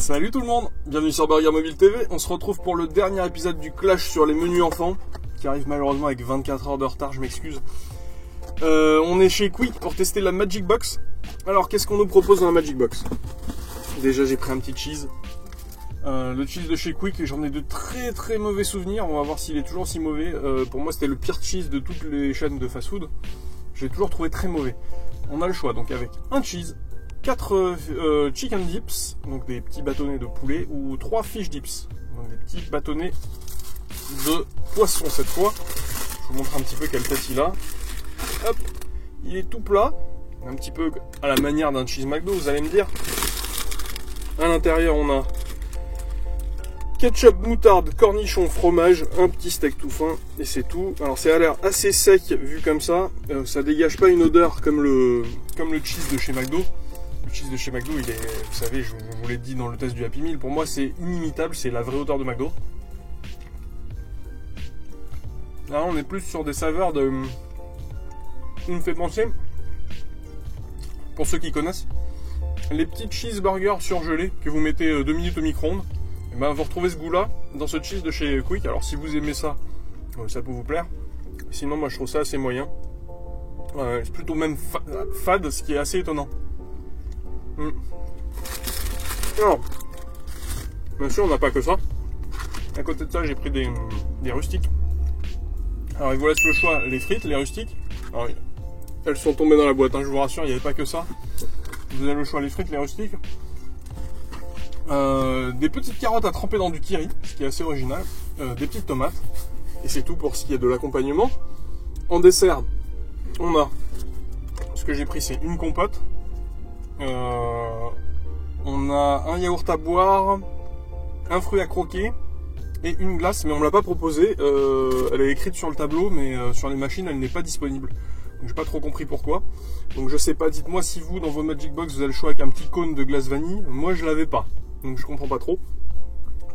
Salut tout le monde, bienvenue sur Burger Mobile TV. On se retrouve pour le dernier épisode du clash sur les menus enfants, qui arrive malheureusement avec 24 heures de retard, je m'excuse. On est chez Quick pour tester la Magic Box. Alors qu'est-ce qu'on nous propose dans la Magic Box? Déjà j'ai pris un petit cheese. Le cheese de chez Quick, j'en ai de très mauvais souvenirs. On va voir s'il est toujours aussi mauvais. Pour moi c'était le pire cheese de toutes les chaînes de fast-food. Je l'ai toujours trouvé très mauvais. On a le choix donc avec un cheese, 4 chicken dips, donc des petits bâtonnets de poulet, ou 3 fish dips, donc des petits bâtonnets de poisson cette fois. Je vous montre un petit peu quelle tête il a. Hop, il est tout plat, un petit peu à la manière d'un cheese McDo, vous allez me dire. À l'intérieur on a ketchup, moutarde, cornichon, fromage, un petit steak tout fin, et c'est tout. Alors ça a l'air assez sec vu comme ça, ça dégage pas une odeur comme le cheese de chez McDo. Le cheese de chez McDo, il est, vous savez, je vous l'ai dit dans le test du Happy Meal, pour moi c'est inimitable, c'est la vraie odeur de McDo. Là on est plus sur des saveurs de... Il me fait penser, pour ceux qui connaissent, les petits cheeseburgers surgelés que vous mettez 2 minutes au micro-ondes. Et ben, vous retrouvez ce goût là dans ce cheese de chez Quick. Alors si vous aimez ça, ça peut vous plaire. Sinon moi je trouve ça assez moyen. C'est plutôt même fade, ce qui est assez étonnant. Alors, bien sûr on n'a pas que ça. À côté de ça j'ai pris des rustiques. Alors il vous laisse le choix, les frites, les rustiques. Alors, elles sont tombées dans la boîte, hein, je vous rassure, il n'y avait pas que ça. Vous avez le choix, les frites, les rustiques. Des petites carottes à tremper dans du kiri, ce qui est assez original. Des petites tomates. Et c'est tout pour ce qui est de l'accompagnement. En dessert, on a... Ce que j'ai pris, c'est une compote. On a un yaourt à boire, un fruit à croquer et une glace, mais on ne me l'a pas proposée. Elle est écrite sur le tableau, mais sur les machines, elle n'est pas disponible. Donc j'ai pas trop compris pourquoi. Donc je sais pas, dites-moi si vous, dans vos Magic Box, vous avez le choix avec un petit cône de glace vanille. Moi, je l'avais pas. Donc je comprends pas trop.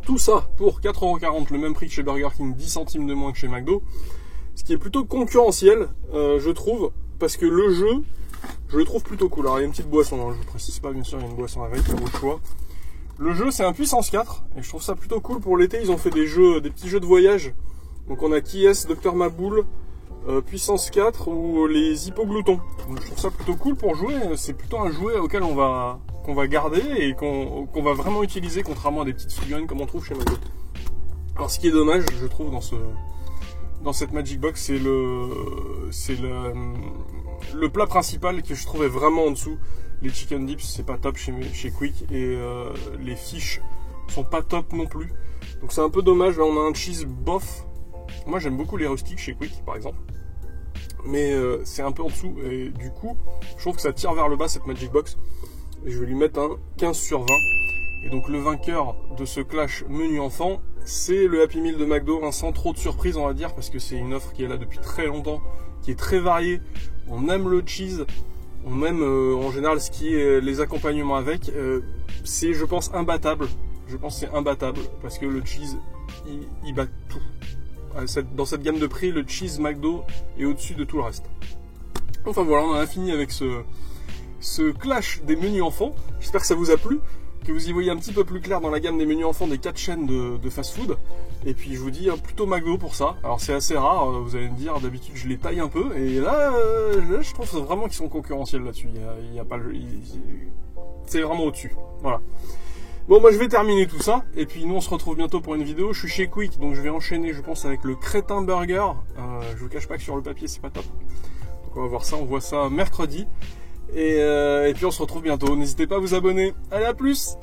Tout ça pour 4,40 €, le même prix que chez Burger King, 10 centimes de moins que chez McDo. Ce qui est plutôt concurrentiel, je trouve, parce que le jeu, je le trouve plutôt cool. Alors il y a une petite boisson, hein, je vous précise pas, bien sûr, il y a une boisson avec, à votre choix. Le jeu, c'est un puissance 4, et je trouve ça plutôt cool pour l'été. Ils ont fait des petits jeux de voyage. Donc on a Qui est Dr Maboul, puissance 4 ou les hypogloutons. Donc je trouve ça plutôt cool pour jouer. C'est plutôt un jouet auquel qu'on va garder et qu'on va vraiment utiliser, contrairement à des petites figurines comme on trouve chez McDo. Alors ce qui est dommage, je trouve, dans cette Magic Box, c'est le plat principal que je trouvais vraiment en dessous. Les chicken dips, c'est pas top chez Quick, et les fish sont pas top non plus. Donc c'est un peu dommage. Là on a un cheese bof. Moi j'aime beaucoup les rustiques chez Quick par exemple, mais c'est un peu en dessous, et du coup je trouve que ça tire vers le bas cette Magic Box, et je vais lui mettre un 15 sur 20. Et donc le vainqueur de ce clash menu enfant, c'est le Happy Meal de McDo, hein, sans trop de surprise on va dire, parce que c'est une offre qui est là depuis très longtemps, qui est très variée. On aime le cheese, on aime en général ce qui est les accompagnements avec. C'est, je pense, imbattable. Je pense que c'est imbattable parce que le cheese il bat tout. Dans cette gamme de prix, le cheese McDo est au-dessus de tout le reste. Enfin voilà, on en a fini avec ce clash des menus enfants. J'espère que ça vous a plu, que vous y voyez un petit peu plus clair dans la gamme des menus enfants des 4 chaînes de fast-food. Et puis je vous dis plutôt McDo pour ça. Alors c'est assez rare, vous allez me dire, d'habitude je les taille un peu. Et là je trouve vraiment qu'ils sont concurrentiels là-dessus. Il y a pas c'est vraiment au-dessus. Voilà. Bon, moi je vais terminer tout ça, et puis nous on se retrouve bientôt pour une vidéo. Je suis chez Quick, donc je vais enchaîner, je pense, avec le crétin burger. Je vous cache pas que sur le papier c'est pas top. Donc on va voir ça, on voit ça mercredi. Et puis on se retrouve bientôt. N'hésitez pas à vous abonner. Allez, à plus!